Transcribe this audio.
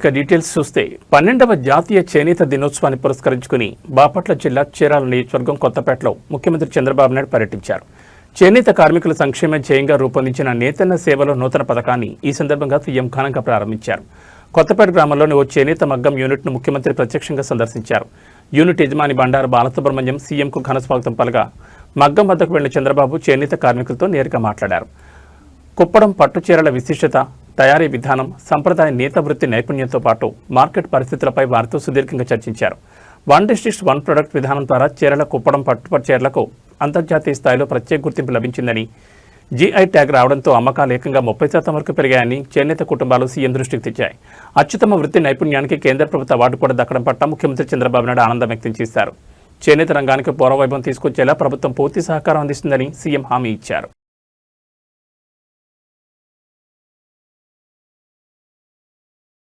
ఇక డీటెయిల్స్ చూస్తే 12వ జాతీయ చేనేత దినోత్సవాన్ని పురస్కరించుకుని బాపట్ల జిల్లా చీరాల నియోజకవర్గం కొత్తపేటలో ముఖ్యమంత్రి చంద్రబాబు నాయుడు పర్యటించారు. చేనేత కార్మికుల సంక్షేమ ధ్యేయంగా రూపొందించిన నేతన్న సేవలో నూతన పథకాన్ని ఈ సందర్భంగా సీఎం ఘనంగా ప్రారంభించారు. కొత్తపేట గ్రామంలోని ఓ చేనేత మగ్గం యూనిట్ను ముఖ్యమంత్రి ప్రత్యక్షంగా సందర్శించారు. యూనిట్ యజమాని బండారు బాలసుబ్రహ్మణ్యం సీఎంకు ఘన స్వాగతం పలగా మగ్గం వద్దకు వెళ్లిన చంద్రబాబు చేనేత కార్మికులతో నేరుగా మాట్లాడారు. కుప్పడం పట్టు చీరల విశిష్టత, తయారీ విధానం, సంప్రదాయ నేత వృత్తి నైపుణ్యంతో పాటు మార్కెట్ పరిస్థితులపై వారితో సుదీర్ఘంగా చర్చించారు. 1 డిస్ట్రిక్ట్ 1 ప్రొడక్ట్ విధానం ద్వారా చీరల కుప్పడం పట్టు చీరలకు అంతర్జాతీయ స్థాయిలో ప్రత్యేక గుర్తింపు లభించిందని, జీఐ ట్యాగ్ రావడంతో అమ్మకాలు ఏకంగా 30% వరకు పెరిగాయని చేనేత కుటుంబాలు సీఎం దృష్టికి తెచ్చాయి. అత్యుత్తమ వృత్తి నైపుణ్యానికి కేంద్ర ప్రభుత్వ అవార్డు కూడా దక్కడం పట్ల ముఖ్యమంత్రి చంద్రబాబు నాయుడు ఆనందం వ్యక్తం చేశారు. చేనేత రంగానికి పూర్వవైభవం తీసుకొచ్చేలా ప్రభుత్వం పూర్తి సహకారం అందిస్తుందని సీఎం హామీ ఇచ్చారు.